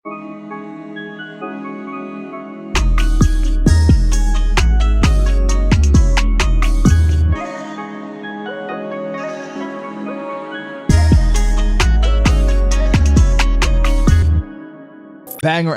Banger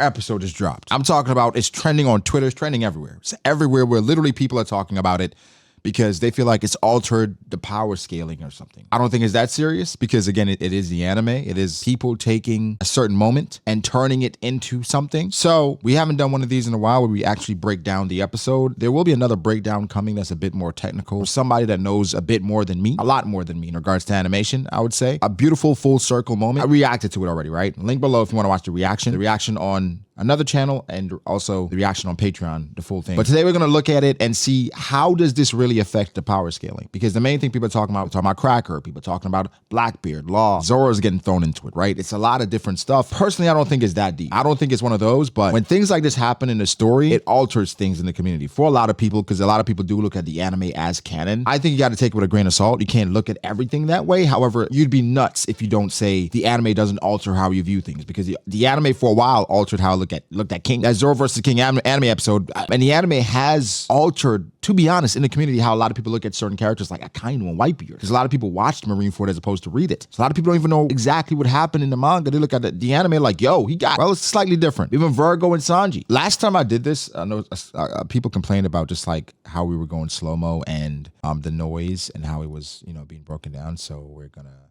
episode just dropped. I'm talking about it's trending on Twitter, it's trending everywhere. It's everywhere where literally people are talking about it because they feel like it's altered the power scaling or something. I don't think it's that serious because, again, it is the anime. It is people taking a certain moment and turning it into something. So we haven't done one of these in a while where we actually break down the episode. There will be another breakdown coming that's a bit more technical. Somebody that knows a bit more than me, a lot more than me in regards to animation, I would say. A beautiful full circle moment. I reacted to it already, right? Link below if you want to watch the reaction. The reaction on another channel and also the reaction on Patreon, the full thing. But today we're gonna look at it and see how does this really affect the power scaling? Because the main thing people are talking about Cracker, people are talking about Blackbeard, Law, Zoro's getting thrown into it, right? It's a lot of different stuff. Personally, I don't think it's that deep. I don't think it's one of those, but when things like this happen in the story, it alters things in the community for a lot of people, because a lot of people do look at the anime as canon. I think you gotta take it with a grain of salt. You can't look at everything that way. However, you'd be nuts if you don't say the anime doesn't alter how you view things, because the anime for a while altered how I looked at King. That Zoro versus King anime episode, and the anime has altered, to be honest, in the community, how a lot of people look at certain characters like Akainu and Whitebeard. Because a lot of people watched Marineford as opposed to read it. So a lot of people don't even know exactly what happened in the manga. They look at the anime like, yo, well, it's slightly different. Even Virgo and Sanji. Last time I did this, I know people complained about just like how we were going slow-mo and the noise and how it was, being broken down. So we're gonna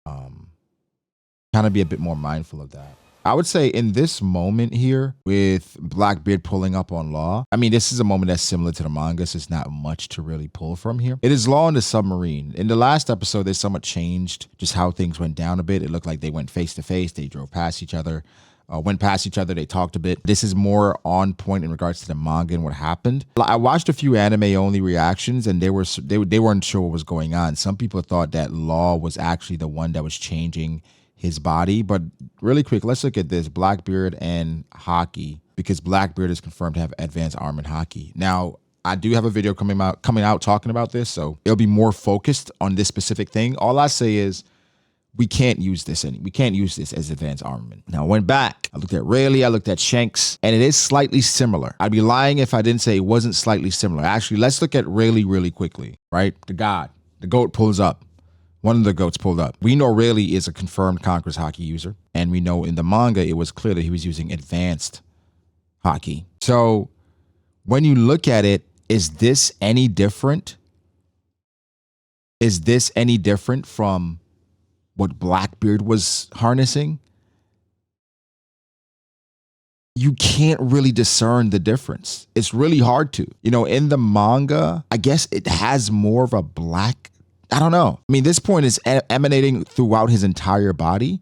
kind of be a bit more mindful of that. I would say in this moment here with Blackbeard pulling up on Law, I mean, this is a moment that's similar to the manga, so it's not much to really pull from here. It is Law in the submarine. In the last episode, they somewhat changed just how things went down a bit. It looked like they went face to face. They drove past each other, they talked a bit. This is more on point in regards to the manga and what happened. I watched a few anime-only reactions, and they weren't sure what was going on. Some people thought that Law was actually the one that was changing his body. But really quick, let's look at this. Blackbeard and Haki, because Blackbeard is confirmed to have advanced arm in Haki. Now, I do have a video coming out talking about this, so it'll be more focused on this specific thing. All I say is we can't use this as advanced armament. Now, I went back. I looked at Rayleigh, I looked at Shanks, and it is slightly similar. I'd be lying if I didn't say it wasn't slightly similar. Actually, let's look at Rayleigh really quickly, right? The goat pulls up. One of the goats pulled up. We know Rayleigh is a confirmed Conqueror's Haki user, and we know in the manga it was clear that he was using advanced Haki. So when you look at it, is this any different? Is this any different from what Blackbeard was harnessing? You can't really discern the difference. It's really hard to. In the manga, I guess it has more of a black, I don't know. I mean, this point is emanating throughout his entire body.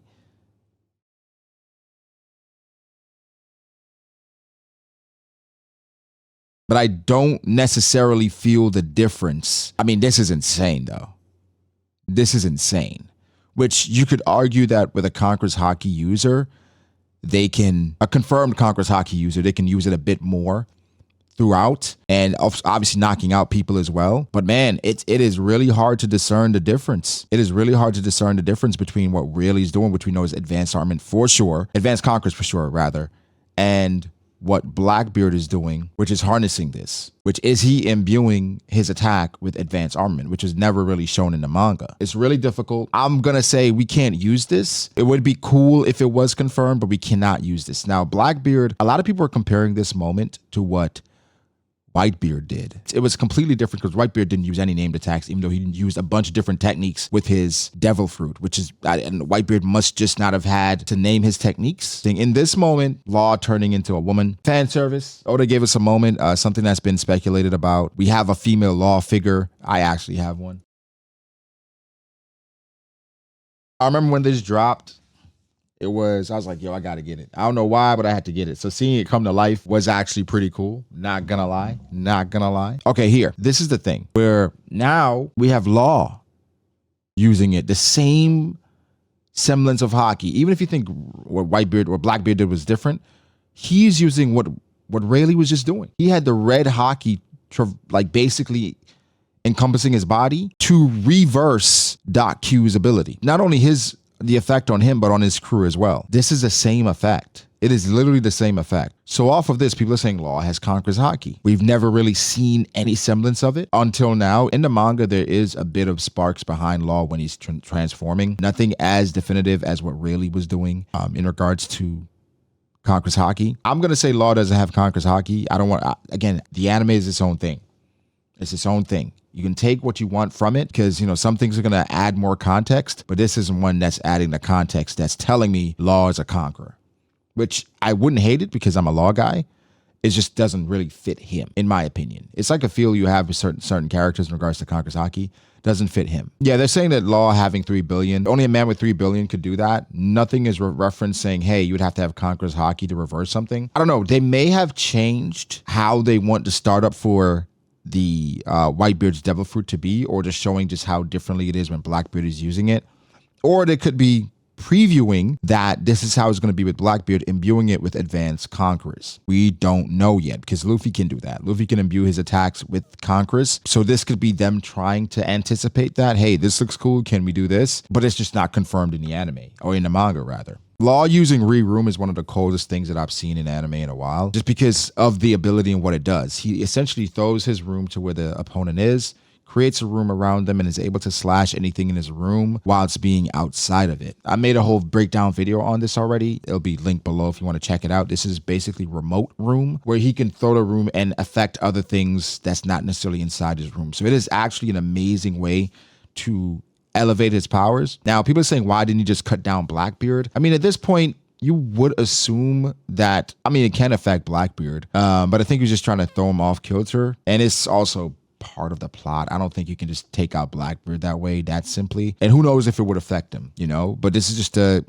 But I don't necessarily feel the difference. I mean, this is insane, though. This is insane. Which you could argue that with a Conqueror's Haki user, a confirmed Conqueror's Haki user, they can use it a bit more throughout, and obviously knocking out people as well. But man, it is really hard to discern the difference. It is really hard to discern the difference between what Rayleigh's doing, which we know is advanced armament for sure, advanced conquerors for sure, rather, and what Blackbeard is doing, which is harnessing this, which is he imbuing his attack with advanced armament, which is never really shown in the manga. It's really difficult. I'm gonna say we can't use this. It would be cool if it was confirmed, but we cannot use this. Now, Blackbeard, a lot of people are comparing this moment to what Whitebeard did. It was completely different because Whitebeard didn't use any named attacks, even though he used a bunch of different techniques with his devil fruit, and Whitebeard must just not have had to name his techniques. In this moment, Law turning into a woman. Fan service. Oda gave us a moment, something that's been speculated about. We have a female Law figure. I actually have one. I remember when this dropped, I was like, yo, I gotta get it. I don't know why, but I had to get it. So seeing it come to life was actually pretty cool. Not gonna lie. Okay, here. This is the thing where now we have Law using it. The same semblance of Haki. Even if you think what Blackbeard did was different, he's using what Rayleigh was just doing. He had the red Haki basically encompassing his body to reverse Doc Q's ability. Not only his the effect on him, but on his crew as well. This is the same effect. It is literally the same effect. So off of this, people are saying Law has conquers haki. We've never really seen any semblance of it until now. In the manga, there is a bit of sparks behind Law when he's transforming. Nothing as definitive as what Rayleigh was doing in regards to conquers haki. I'm going to say Law doesn't have conquers haki. I don't want, again, the anime is its own thing. It's its own thing. You can take what you want from it because, you know, some things are going to add more context, but this isn't one that's adding the context that's telling me Law is a conqueror. Which I wouldn't hate it because I'm a Law guy. It just doesn't really fit him, in my opinion. It's like a feel you have with certain characters in regards to conquers haki. Doesn't fit him. Yeah, they're saying that Law having 3 billion, only a man with 3 billion could do that. Nothing is referenced saying, hey, you would have to have conquers haki to reverse something. I don't know. They may have changed how they want the startup for the Whitebeard's Devil Fruit to be, or just showing just how differently it is when Blackbeard is using it. Or they could be previewing that this is how it's going to be with Blackbeard, imbuing it with advanced conquerors. We don't know yet because Luffy can do that. Luffy can imbue his attacks with conquerors. So this could be them trying to anticipate that, hey, this looks cool, can we do this? But it's just not confirmed in the anime, or in the manga rather. Law using Re-Room is one of the coldest things that I've seen in anime in a while, just because of the ability and what it does. He essentially throws his room to where the opponent is, creates a room around them, and is able to slash anything in his room while it's being outside of it. I made a whole breakdown video on this already. It'll be linked below if you want to check it out. This is basically remote room where he can throw the room and affect other things that's not necessarily inside his room. So it is actually an amazing way to elevate his powers. Now, people are saying, why didn't he just cut down Blackbeard? I mean, at this point, you would assume that, I mean, it can affect Blackbeard, but I think he's just trying to throw him off kilter. And it's also part of the plot. I don't think you can just take out Blackbeard that way, that simply. And who knows if it would affect him, you know? But this is just to,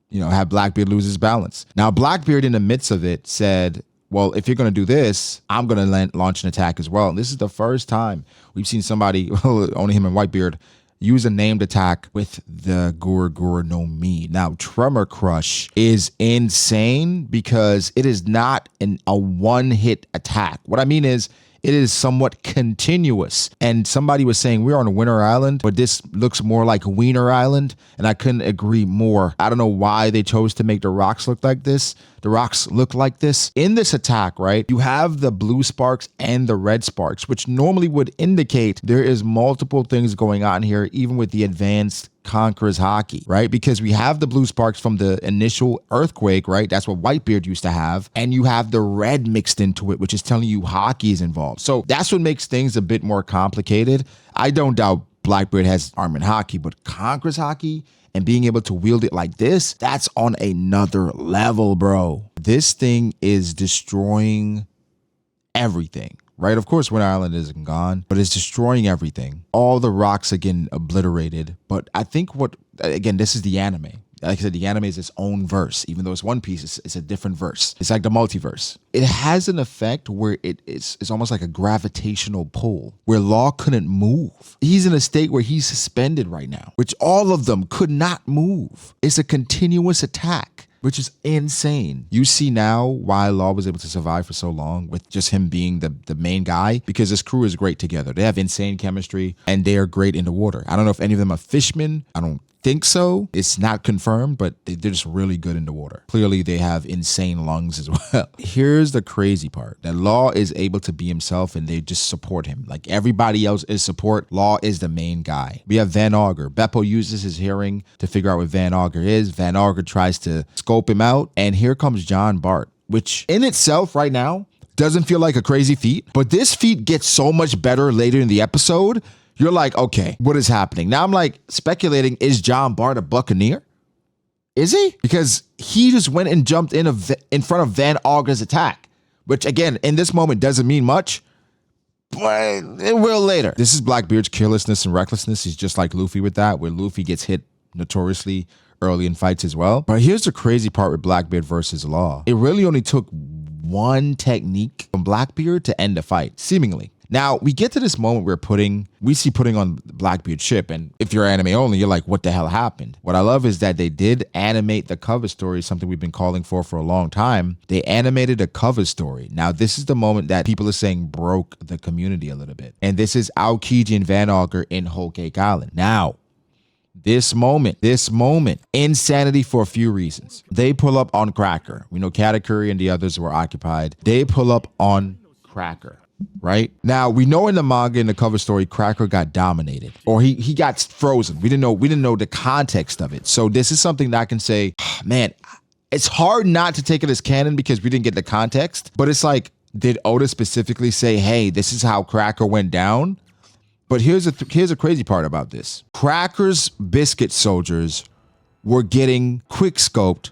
you know, have Blackbeard lose his balance. Now, Blackbeard in the midst of it said, well, if you're going to do this, I'm going to launch an attack as well. And this is the first time we've seen somebody, only him and Whitebeard, use a named attack with the Gura Gura no Mi. Now, Tremor Crush is insane because it is not a one-hit attack. What I mean is, it is somewhat continuous. And somebody was saying we're on Winter Island, but this looks more like Wiener Island. And I couldn't agree more. I don't know why they chose to make the rocks look like this. The rocks look like this. In this attack, right, you have the blue sparks and the red sparks, which normally would indicate there is multiple things going on here, even with the advanced conquers haki, right? Because we have the blue sparks from the initial earthquake, right? That's what Whitebeard used to have. And you have the red mixed into it, which is telling you haki is involved. So that's what makes things a bit more complicated. I don't doubt Blackbeard has arm and haki, but conquers haki and being able to wield it like this, that's on another level, bro. This thing is destroying everything. Right? Of course, Winter Island isn't gone, but it's destroying everything. All the rocks are getting obliterated. But I think again, this is the anime. Like I said, the anime is its own verse. Even though it's one piece, it's a different verse. It's like the multiverse. It has an effect where it's almost like a gravitational pull, where Law couldn't move. He's in a state where he's suspended right now, which all of them could not move. It's a continuous attack, which is insane. You see now why Law was able to survive for so long with just him being the main guy, because his crew is great together. They have insane chemistry and they are great in the water. I don't know if any of them are fishermen. I don't think so. It's not confirmed, but they're just really good in the water. Clearly, they have insane lungs as well. Here's the crazy part. That Law is able to be himself and they just support him. Like everybody else is support. Law is the main guy. We have Van Augur. Beppo uses his hearing to figure out what Van Augur is. Van Augur tries to scope him out. And here comes John Bart, which in itself right now doesn't feel like a crazy feat. But this feat gets so much better later in the episode. You're like, okay, what is happening? Now I'm like speculating, is John Bart a buccaneer? Is he? Because he just went and jumped in front of Van Augur's attack, which again, in this moment doesn't mean much, but it will later. This is Blackbeard's carelessness and recklessness. He's just like Luffy with that, where Luffy gets hit notoriously early in fights as well. But here's the crazy part with Blackbeard versus Law. It really only took one technique from Blackbeard to end the fight, seemingly. Now, we get to this moment where we see putting on Blackbeard's ship, and if you're anime only, you're like, what the hell happened? What I love is that they did animate the cover story, something we've been calling for a long time. They animated a cover story. Now, this is the moment that people are saying broke the community a little bit. And this is Aokiji and Van Augur in Whole Cake Island. Now, This moment, insanity for a few reasons. They pull up on Cracker. We know Katakuri and the others were occupied. They pull up on Cracker, right? Now, we know in the manga, in the cover story, Cracker got dominated, or he got frozen. We didn't know the context of it. So this is something that I can say, man, it's hard not to take it as canon because we didn't get the context, but it's like, did Oda specifically say, hey, this is how Cracker went down? But here's a crazy part about this. Cracker's biscuit soldiers were getting quickscoped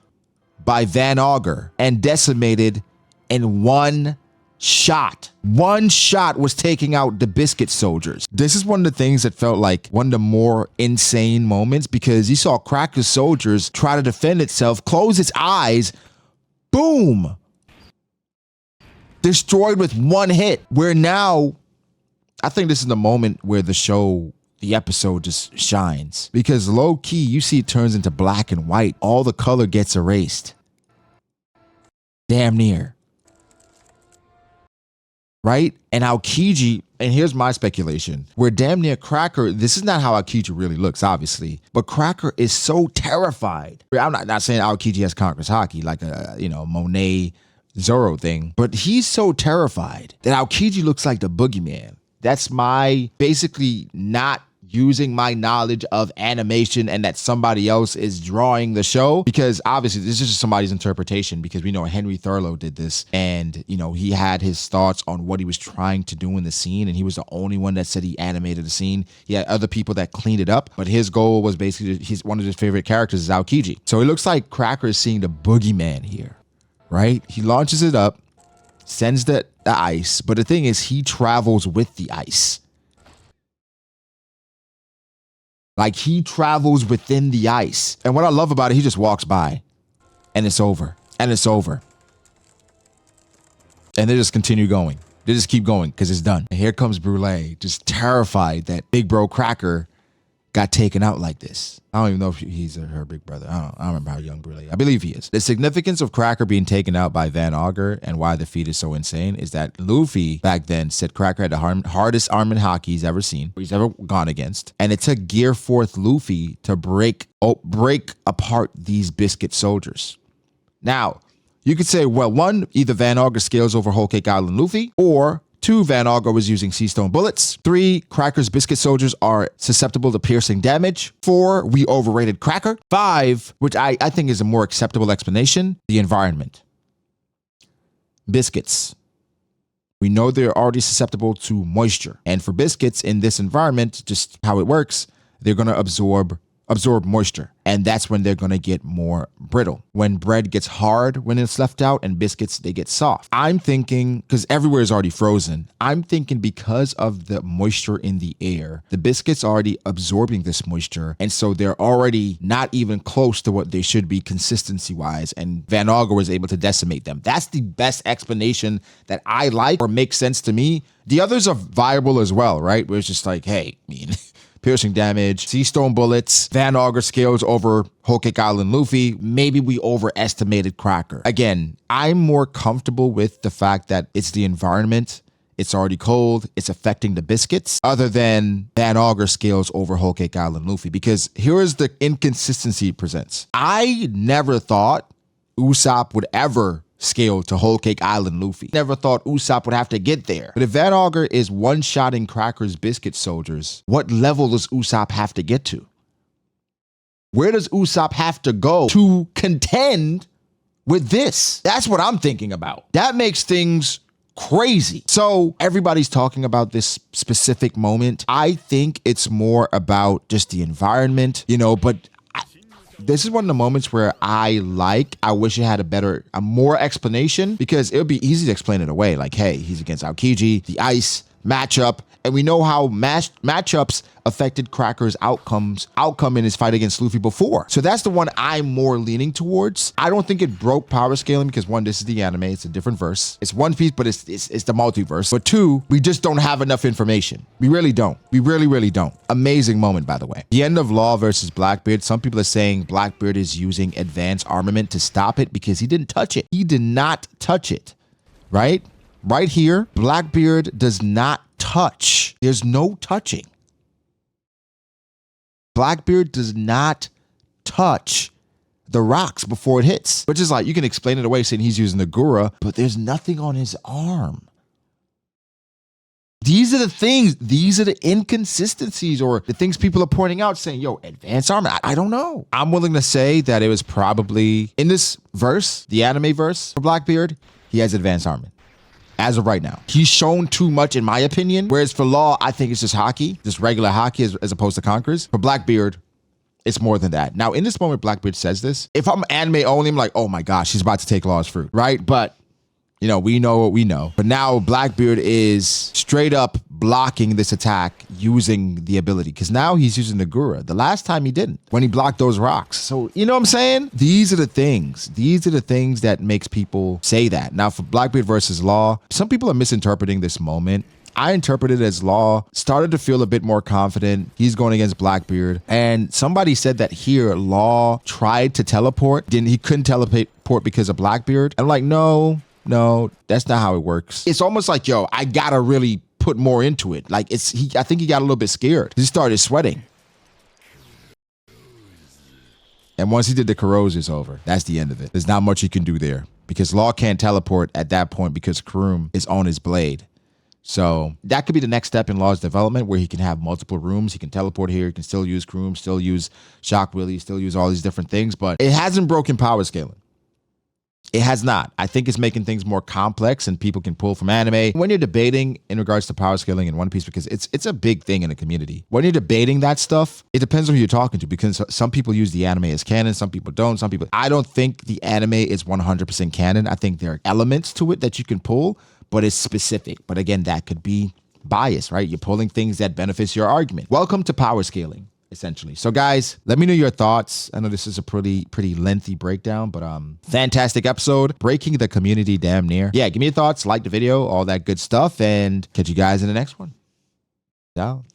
by Van Auger and decimated in one shot. One shot was taking out the biscuit soldiers. This is one of the things that felt like one of the more insane moments because you saw Cracker's soldiers try to defend itself, close its eyes, boom! Destroyed with one hit. Where now, I think this is the moment where the episode just shines. Because low key, you see it turns into black and white. All the color gets erased. Damn near. Right? And Aokiji, and here's my speculation, where damn near Cracker, this is not how Aokiji really looks, obviously, but Cracker is so terrified. I'm not saying Aokiji has conquers haki, like a, Monet Zoro thing, but he's so terrified that Aokiji looks like the boogeyman. That's my basically not using my knowledge of animation and that somebody else is drawing the show, because obviously this is just somebody's interpretation, because we know Henry Thurlow did this and he had his thoughts on what he was trying to do in the scene, and he was the only one that said he animated the scene. He had other people that cleaned it up, but his goal was basically, one of his favorite characters is Aokiji. So it looks like Cracker is seeing the boogeyman here, right? He launches it up, sends the ice, but the thing is he travels with the ice. Like, he travels within the ice. And what I love about it, he just walks by and it's over. And it's over. And they just continue going. They just keep going because it's done. And here comes Brule, just terrified that big bro Cracker got taken out like this. I don't even know if he's her big brother. I don't remember how young Brule. I believe he is. The significance of Cracker being taken out by Van Auger and why the feat is so insane is that Luffy back then said Cracker had the hardest arm in haki he's ever seen, he's ever gone against. And it took Gear 4th Luffy to break apart these biscuit soldiers. Now, you could say, well, one, either Van Auger scales over Whole Cake Island Luffy, or 2, Van Auger was using sea stone bullets. 3, Cracker's biscuit soldiers are susceptible to piercing damage. 4, we overrated Cracker. 5, which I think is a more acceptable explanation, the environment. Biscuits. We know they're already susceptible to moisture. And for biscuits in this environment, just how it works, they're going to absorb moisture, and that's when they're going to get more brittle. When bread gets hard when it's left out, and biscuits, they get soft. I'm thinking, because everywhere is already frozen, I'm thinking because of the moisture in the air, the biscuits are already absorbing this moisture, and so they're already not even close to what they should be consistency-wise, and Van Auger was able to decimate them. That's the best explanation that I like or makes sense to me. The others are viable as well, right? Where it's just like, hey, piercing damage, sea stone bullets, Van Auger scales over Whole Cake Island Luffy. Maybe we overestimated Cracker. Again, I'm more comfortable with the fact that it's the environment. It's already cold. It's affecting the biscuits, other than Van Auger scales over Whole Cake Island Luffy. Because here is the inconsistency it presents. I never thought Usopp would ever scale to Whole Cake Island Luffy. Never thought Usopp would have to get there. But if Van Auger is one-shotting Cracker's biscuit soldiers, what level does Usopp have to get to? Where does Usopp have to go to contend with this? That's what I'm thinking about. That makes things crazy. So everybody's talking about this specific moment. I think it's more about just the environment, but this is one of the moments where I wish it had a more explanation, because it would be easy to explain it away. Like, hey, he's against Aokiji, the ice matchup, and we know how matchups affected Cracker's outcome in his fight against Luffy before. So that's the one I'm more leaning towards. I don't think it broke power scaling because, one, this is the anime, it's a different verse. It's One Piece, but it's the multiverse. But 2, we just don't have enough information. We really don't. We really, really don't. Amazing moment, by the way. The end of Law versus Blackbeard. Some people are saying Blackbeard is using advanced armament to stop it because he didn't touch it. He did not touch it, right? Right here, Blackbeard does not touch. There's no touching. Blackbeard does not touch the rocks before it hits, which is like, you can explain it away saying he's using the Gura, but there's nothing on his arm. These are the things, these are the inconsistencies or the things people are pointing out saying, yo, advanced armor, I don't know. I'm willing to say that it was probably in this verse, the anime verse for Blackbeard, he has advanced armor. As of right now, he's shown too much in my opinion. Whereas for Law, I think it's just haki, just regular haki as opposed to conquerors. For Blackbeard, it's more than that. Now, in this moment, Blackbeard says this. If I'm anime only, I'm like, oh my gosh, he's about to take Law's fruit, right? But you know, we know what we know. But now Blackbeard is straight up blocking this attack using the ability. Because now he's using the Gura. The last time he didn't, when he blocked those rocks. So, you know what I'm saying? These are the things. These are the things that makes people say that. Now, for Blackbeard versus Law, some people are misinterpreting this moment. I interpreted it as Law started to feel a bit more confident. He's going against Blackbeard. And somebody said that here, Law tried to teleport. He couldn't teleport because of Blackbeard. I'm like, no, that's not how it works. It's almost like, yo, I gotta really put more into it. Like I think he got a little bit scared. He started sweating. And once he did the Kuro's, it's over. That's the end of it. There's not much he can do there because Law can't teleport at that point because Kurum is on his blade. So that could be the next step in Law's development where he can have multiple rooms. He can teleport here. He can still use Kurum, still use Shock Willy, still use all these different things, but it hasn't broken power scaling. It has not. I think it's making things more complex and people can pull from anime. When you're debating in regards to power scaling in One Piece, because it's a big thing in the community. When you're debating that stuff, it depends on who you're talking to because some people use the anime as canon, some people don't, some people... I don't think the anime is 100% canon. I think there are elements to it that you can pull, but it's specific. But again, that could be bias, right? You're pulling things that benefits your argument. Welcome to power scaling, essentially. So guys, let me know your thoughts. I know this is a pretty lengthy breakdown, but fantastic episode, breaking the community damn near. Yeah, give me your thoughts, like the video, all that good stuff, and catch you guys in the next one. Ciao.